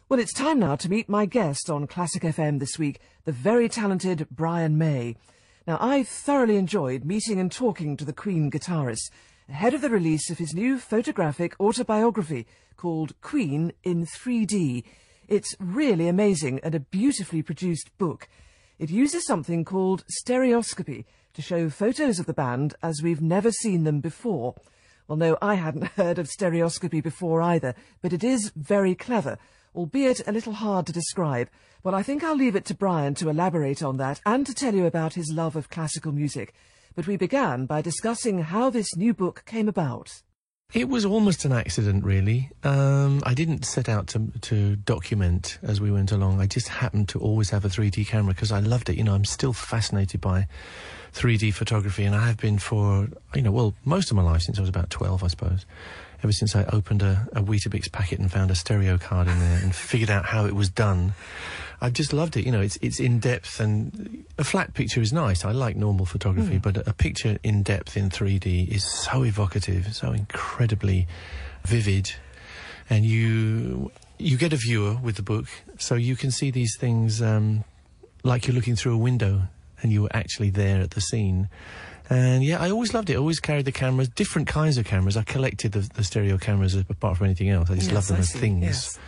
Well, it's time now to meet my guest on Classic FM this week, the very talented Brian May. Now, I've thoroughly enjoyed meeting and talking to the Queen guitarist ahead of the release of his new photographic autobiography called Queen in 3D. It's really amazing and a beautifully produced book. It uses something called stereoscopy to show photos of the band as we've never seen them before. Well, no, I hadn't heard of stereoscopy before either, but it is very clever, albeit a little hard to describe. Well, I think I'll leave it to Brian to elaborate on that and to tell you about his love of classical music. But we began by discussing how this new book came about. It was almost an accident, really. I didn't set out to document as we went along. I just happened to always have a 3D camera because I loved it. You know, I'm still fascinated by 3D photography, and I have been for, most of my life, since I was about 12, I suppose. Ever since I opened a Weetabix packet and found a stereo card in there and figured out how it was done. I've just loved it. You know, it's in depth, and a flat picture is nice. I like normal photography, but a picture in depth in 3D is so evocative, so incredibly vivid. And you get a viewer with the book, so you can see these things like you're looking through a window and you were actually there at the scene. And yeah, I always loved it. I always carried the cameras, different kinds of cameras. I collected the stereo cameras apart from anything else. I just loved them as things. Yes.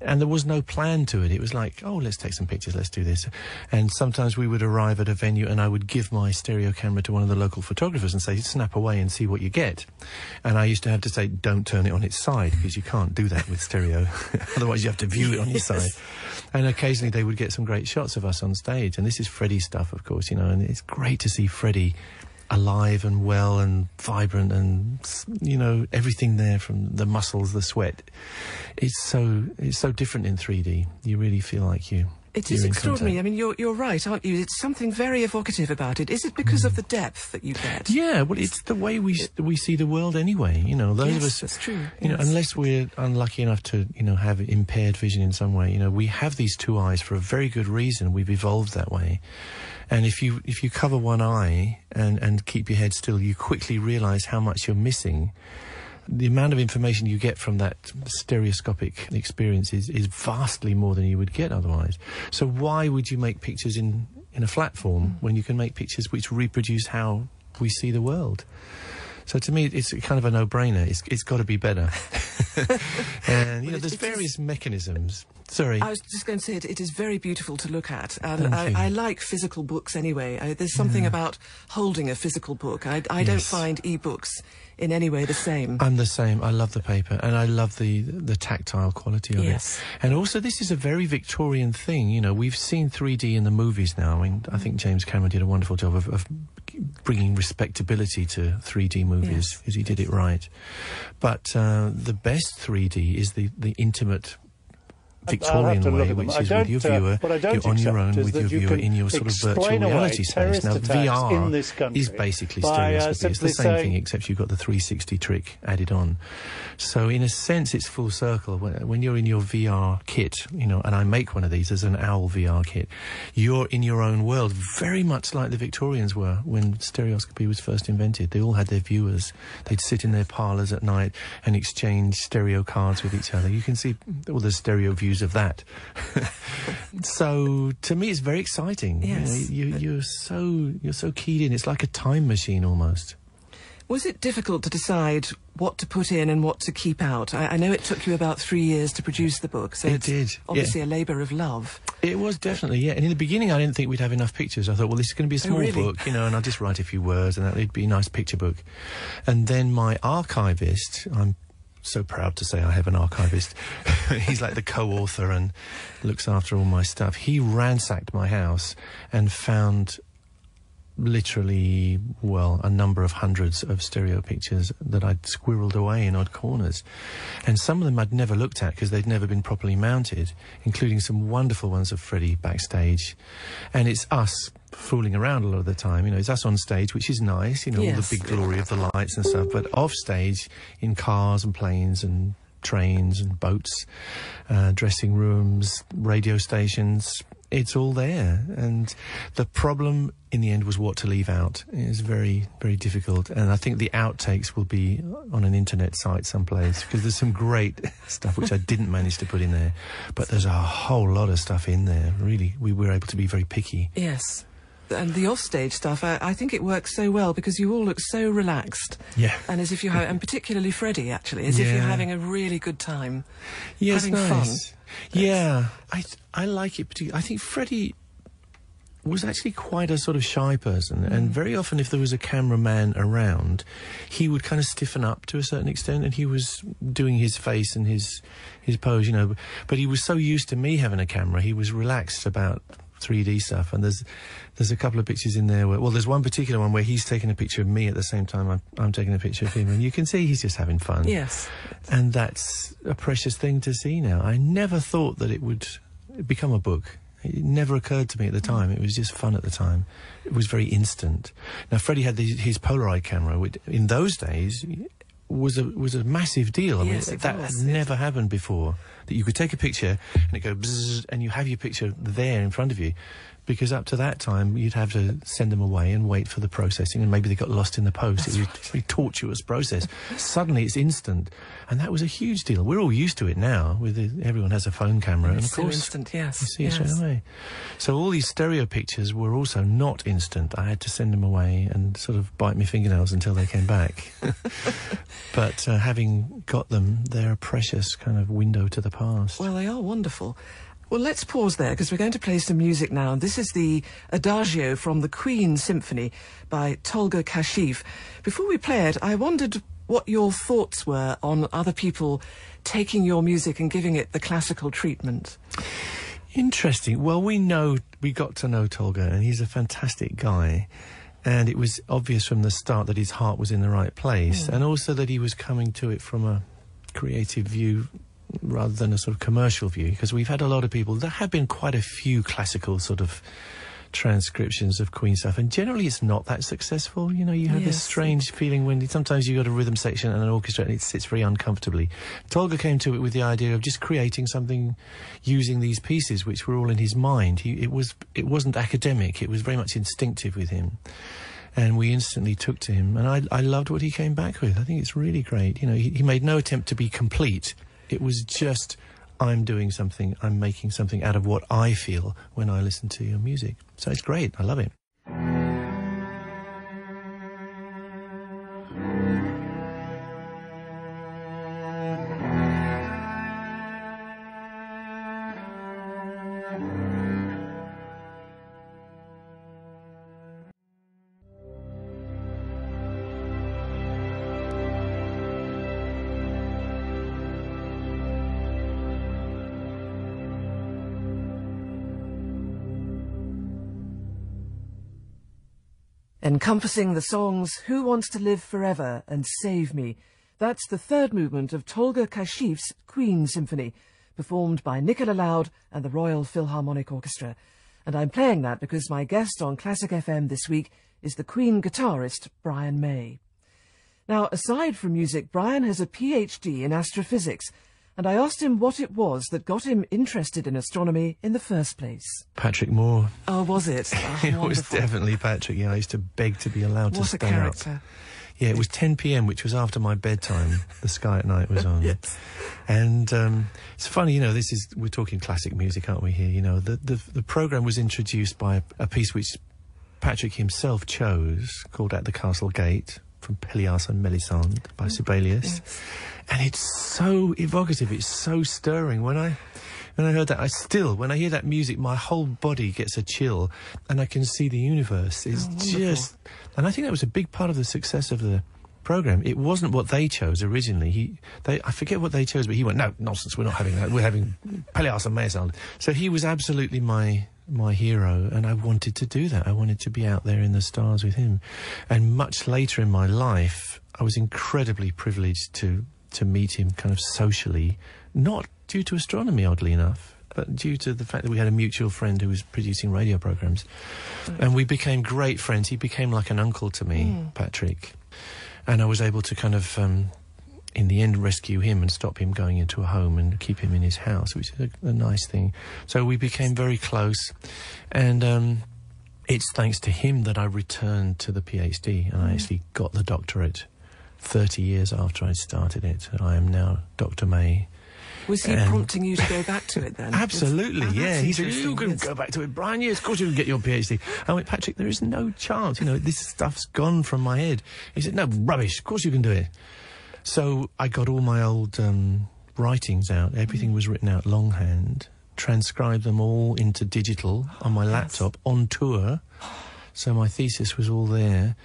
And there was no plan to it. It was like, oh, let's take some pictures, let's do this. And sometimes we would arrive at a venue and I would give my stereo camera to one of the local photographers and say, snap away and see what you get. And I used to have to say, don't turn it on its side, because you can't do that with stereo. Otherwise you have to view it on your side. And occasionally they would get some great shots of us on stage. And this is Freddie's stuff, of course, and it's great to see Freddie alive and well and vibrant, and everything there, from the muscles, the sweat. It's so different in 3D. You really feel like it is extraordinary. I mean, you're right, aren't you? It's something very evocative about it. Is it because of the depth that you get? Yeah, well, it's the way we see the world anyway. Those of us, that's true. Unless we're unlucky enough to have impaired vision in some way. We have these two eyes for a very good reason. We've evolved that way. And if you cover one eye and keep your head still, you quickly realise how much you're missing. The amount of information you get from that stereoscopic experience is vastly more than you would get otherwise. So why would you make pictures in a flat form when you can make pictures which reproduce how we see the world? So to me, it's kind of a no-brainer. It's got to be better. And, there's various mechanisms. Sorry. I was just going to say it is very beautiful to look at. And I like physical books anyway. There's something about holding a physical book. I don't find e-books in any way the same. I'm the same. I love the paper, and I love the tactile quality of it. And also, this is a very Victorian thing. We've seen 3D in the movies now. I mean, I think James Cameron did a wonderful job of bringing respectability to 3D movies, because he did it right. But the best 3D is the intimate Victorian way, which is with your viewer, you're on your own with your viewer in your sort of virtual reality space. Now, VR is basically stereoscopy. It's the same thing, except you've got the 360 trick added on. So, in a sense, it's full circle. When you're in your VR kit, and I make one of these as an OWL VR kit, you're in your own world, very much like the Victorians were when stereoscopy was first invented. They all had their viewers. They'd sit in their parlours at night and exchange stereo cards with each other. You can see all the stereo views of that. So to me it's very exciting. Yes. You're so keyed in. It's like a time machine almost. Was it difficult to decide what to put in and what to keep out? I know it took you about 3 years to produce the book, so it's obviously a labour of love. It was definitely, yeah. And in the beginning I didn't think we'd have enough pictures. I thought, well, this is going to be a small book, and I'll just write a few words and it'd be a nice picture book. And then my archivist, I'm so proud to say I have an archivist. He's like the co-author and looks after all my stuff. He ransacked my house and found literally, a number of hundreds of stereo pictures that I'd squirreled away in odd corners. And some of them I'd never looked at because they'd never been properly mounted, including some wonderful ones of Freddie backstage. And it's us fooling around a lot of the time. It's us on stage, which is nice, all the big glory of the lights and stuff, but off stage, in cars and planes and trains and boats, dressing rooms, radio stations, it's all there. And the problem in the end was what to leave out. It was very, very difficult. And I think the outtakes will be on an internet site someplace, because there's some great stuff which I didn't manage to put in there. But there's a whole lot of stuff in there. Really, we were able to be very picky. Yes. And the offstage stuff, I think it works so well because you all look so relaxed. Yeah. And as if you have, and particularly Freddie, actually, as if you're having a really good time. Yes, having nice. fun. Yeah, I like it particularly. I think Freddie was actually quite a sort of shy person, and very often if there was a cameraman around, he would kind of stiffen up to a certain extent, and he was doing his face and his pose, you know, but he was so used to me having a camera, he was relaxed about 3D stuff. And there's a couple of pictures in there where, well, there's one particular one where he's taking a picture of me at the same time I'm taking a picture of him, and you can see he's just having fun. Yes. And that's a precious thing to see now. I never thought that it would become a book. It never occurred to me at the time. It was just fun at the time. It was very instant. Now, Freddie had his Polaroid camera, which in those days was a massive deal. I mean, that had never happened before. That you could take a picture and it go bzzz, and you have your picture there in front of you. Because up to that time, you'd have to send them away and wait for the processing, and maybe they got lost in the post. It was a very tortuous process. Suddenly, it's instant, and that was a huge deal. We're all used to it now. Everyone has a phone camera, and of course, instant, yes, you see it straight away. So all these stereo pictures were also not instant. I had to send them away and sort of bite my fingernails until they came back. But having got them, they're a precious kind of window to the past. Well, they are wonderful. Well, let's pause there, because we're going to play some music now. And this is the Adagio from the Queen Symphony by Tolga Kashif. Before we play it, I wondered what your thoughts were on other people taking your music and giving it the classical treatment. Interesting. Well, we got to know Tolga, and he's a fantastic guy. And it was obvious from the start that his heart was in the right place, and also that he was coming to it from a creative view rather than a sort of commercial view, because we've had a lot of people, there have been quite a few classical sort of transcriptions of Queen stuff, and generally it's not that successful. You know, you have this strange feeling when sometimes you've got a rhythm section and an orchestra and it sits very uncomfortably. Tolga came to it with the idea of just creating something using these pieces which were all in his mind. It wasn't academic, it was very much instinctive with him. And we instantly took to him, and I loved what he came back with. I think it's really great. You know, he made no attempt to be complete. It was just, I'm doing something, I'm making something out of what I feel when I listen to your music. So it's great, I love it. Encompassing the songs Who Wants to Live Forever and Save Me. That's the third movement of Tolga Kashif's Queen Symphony, performed by Nicola Loud and the Royal Philharmonic Orchestra. And I'm playing that because my guest on Classic FM this week is the Queen guitarist Brian May. Now, aside from music, Brian has a PhD in astrophysics, and I asked him what it was that got him interested in astronomy in the first place. Patrick Moore. Oh, was it? Oh, it was definitely Patrick. Yeah, I used to beg to be allowed to stand up. What a character. Yeah, it was 10 p.m, which was after my bedtime. The Sky at Night was on. Yes. And it's funny, you know, we're talking classic music, aren't we, here? You know, the programme was introduced by a piece which Patrick himself chose, called At the Castle Gate, from Pelléas and Mélisande by Sibelius. Yes. And it's so evocative, it's so stirring. When I heard that, when I hear that music, my whole body gets a chill, and I can see the universe. It's just... And I think that was a big part of the success of the programme. It wasn't what they chose originally. I forget what they chose, but he went, no, nonsense, we're not having that. We're having Pelléas and Mélisande. So he was absolutely my hero, and I wanted to do that. I wanted to be out there in the stars with him. And much later in my life, I was incredibly privileged to meet him kind of socially, not due to astronomy, oddly enough, but due to the fact that we had a mutual friend who was producing radio programmes. And we became great friends. He became like an uncle to me, Patrick. And I was able to kind of in the end rescue him and stop him going into a home and keep him in his house, which is a nice thing. So we became very close, and it's thanks to him that I returned to the PhD, and I actually got the doctorate 30 years after I started it. I am now Dr. May. Was he prompting you to go back to it then? Absolutely, yeah. He said, you can yes. go back to it, Brian. Yes, of course you can get your PhD. I went, Patrick, there is no chance. You know, this stuff's gone from my head. He said, no, rubbish. Of course you can do it. So I got all my old writings out. Everything was written out longhand, transcribed them all into digital on my laptop on tour. So my thesis was all there.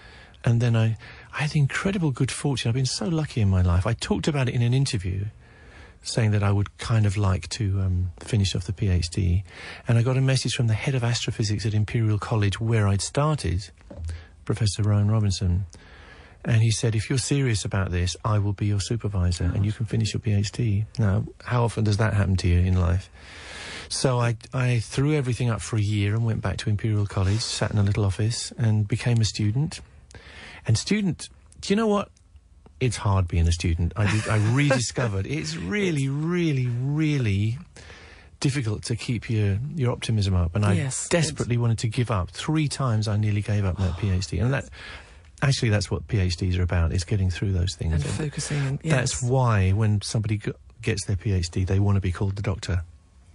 And then I had incredible good fortune. I've been so lucky in my life. I talked about it in an interview, saying that I would kind of like to finish off the PhD. And I got a message from the head of astrophysics at Imperial College, where I'd started, Professor Rowan Robinson. And he said, if you're serious about this, I will be your supervisor and you can finish your PhD. Now, how often does that happen to you in life? So I threw everything up for a year and went back to Imperial College, sat in a little office and became a student. And student, do you know what? It's hard being a student. I rediscovered it's really, really, really difficult to keep your optimism up. And I desperately wanted to give up. 3 times I nearly gave up that PhD. And actually that's what PhDs are about, is getting through those things. And focusing. Yes. That's why when somebody gets their PhD, they want to be called the doctor.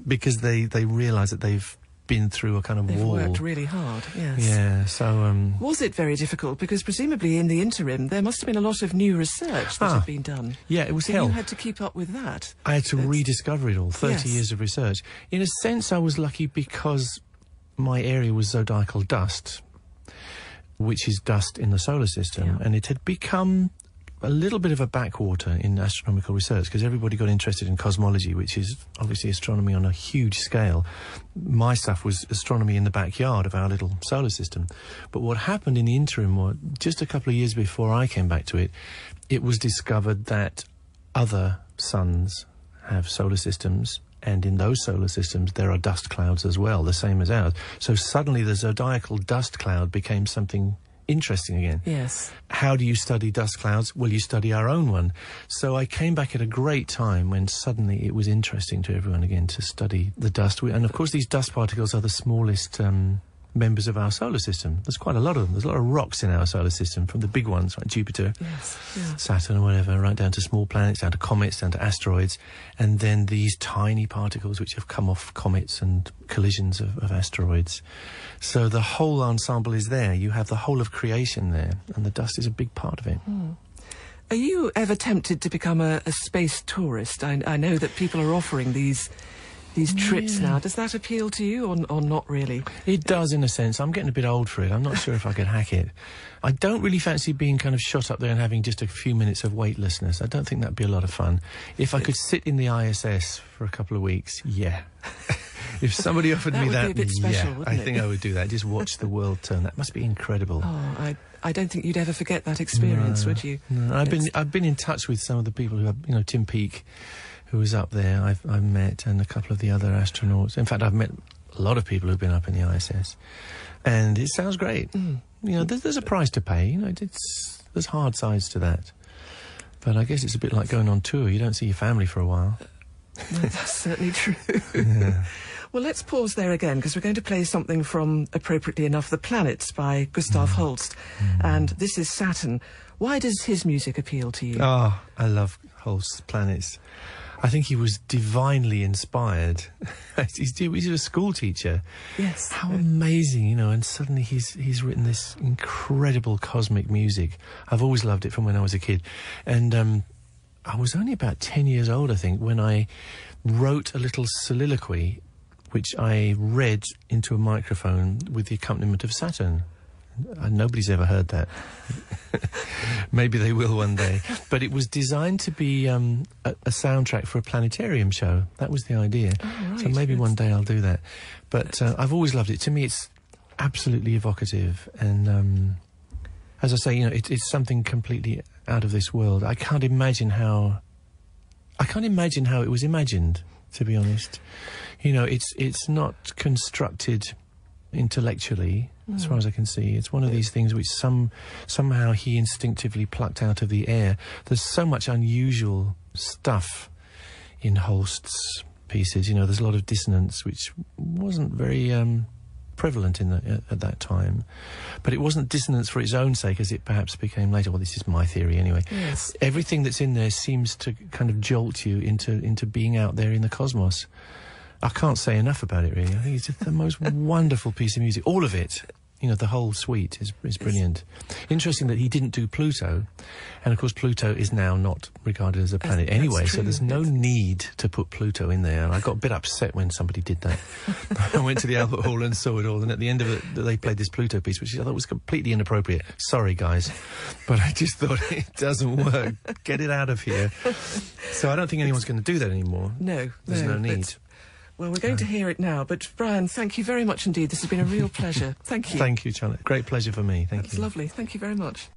Because they realise that they've been through a kind of They've wall. worked really hard, yes. Yeah, so... Was it very difficult? Because presumably in the interim there must have been a lot of new research that had been done. Yeah, it was so hell. you had to keep up with that. I had to rediscover it all, 30 years of research. In a sense, I was lucky because my area was zodiacal dust, which is dust in the solar system, and it had become a little bit of a backwater in astronomical research because everybody got interested in cosmology, which is obviously astronomy on a huge scale. My stuff was astronomy in the backyard of our little solar system. But what happened in the interim, was just a couple of years before I came back to it, it was discovered that other suns have solar systems, and in those solar systems there are dust clouds as well, the same as ours. So suddenly the zodiacal dust cloud became something interesting again. Yes. How do you study dust clouds? Well, you study our own one. So I came back at a great time when suddenly it was interesting to everyone again to study the dust. And of course these dust particles are the smallest members of our solar system. There's quite a lot of them. There's a lot of rocks in our solar system, from the big ones like Jupiter, Saturn or whatever, right down to small planets, down to comets, down to asteroids, and then these tiny particles which have come off comets and collisions of asteroids. So the whole ensemble is there. You have the whole of creation there, and the dust is a big part of it. Are you ever tempted to become a space tourist? I know that people are offering these trips now. Does that appeal to you or not really? It does, in a sense. I'm getting a bit old for it. I'm not sure if I could hack it. I don't really fancy being kind of shot up there and having just a few minutes of weightlessness. I don't think that'd be a lot of fun. If I could sit in the ISS for a couple of weeks, yeah. If somebody offered me that, would be a bit special, wouldn't I it? think I would do that. Just watch the world turn. That must be incredible. Oh, I don't think you'd ever forget that experience, would you? No. I've been in touch with some of the people who have, Tim Peake, who was up there, I've met, and a couple of the other astronauts. In fact, I've met a lot of people who've been up in the ISS. And it sounds great. There's a price to pay. There's hard sides to that. But I guess it's a bit like going on tour. You don't see your family for a while. That's certainly true. Yeah. Well, let's pause there again, because we're going to play something from, appropriately enough, The Planets by Gustav Holst. And this is Saturn. Why does his music appeal to you? Oh, I love Holst's Planets. I think he was divinely inspired. He's a school teacher. Yes. How amazing, and suddenly he's written this incredible cosmic music. I've always loved it from when I was a kid. And I was only about 10 years old, I think, when I wrote a little soliloquy which I read into a microphone with the accompaniment of Saturn. Nobody's ever heard that. Maybe they will one day. But it was designed to be a soundtrack for a planetarium show. That was the idea. Oh, right. So maybe one day I'll do that. But I've always loved it. To me, it's absolutely evocative. And as I say, it's something completely out of this world. I can't imagine how it was imagined, to be honest. It's not constructed intellectually. as far as I can see. It's one of these things which somehow he instinctively plucked out of the air. There's so much unusual stuff in Holst's pieces. You know, there's a lot of dissonance which wasn't very prevalent at that time, but it wasn't dissonance for its own sake, as it perhaps became later. Well, this is my theory anyway. Yes. Everything that's in there seems to kind of jolt you into being out there in the cosmos. I can't say enough about it, really. I think it's just the most wonderful piece of music. All of it. You know, the whole suite is brilliant. Interesting that he didn't do Pluto, and of course Pluto is now not regarded as a planet anyway, so there's no need to put Pluto in there. And I got a bit upset when somebody did that. I went to the Albert Hall and saw it all, and at the end of it they played this Pluto piece, which I thought was completely inappropriate. Sorry, guys, but I just thought it doesn't work. Get it out of here. So I don't think anyone's going to do that anymore. No. There's no need. Well, we're going to hear it now, but Brian, thank you very much indeed. This has been a real pleasure. Thank you. Thank you, Charlotte. Great pleasure for me. Thank you. That's lovely. Thank you very much.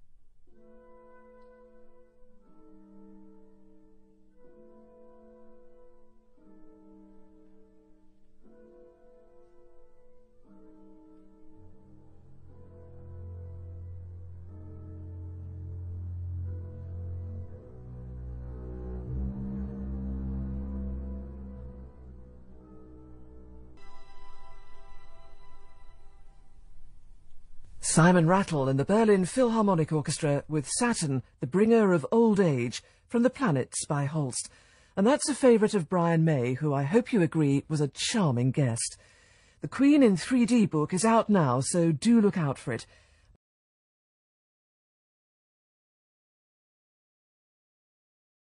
Simon Rattle and the Berlin Philharmonic Orchestra with Saturn, the Bringer of Old Age, from The Planets by Holst. And that's a favourite of Brian May, who I hope you agree was a charming guest. The Queen in 3D book is out now, so do look out for it.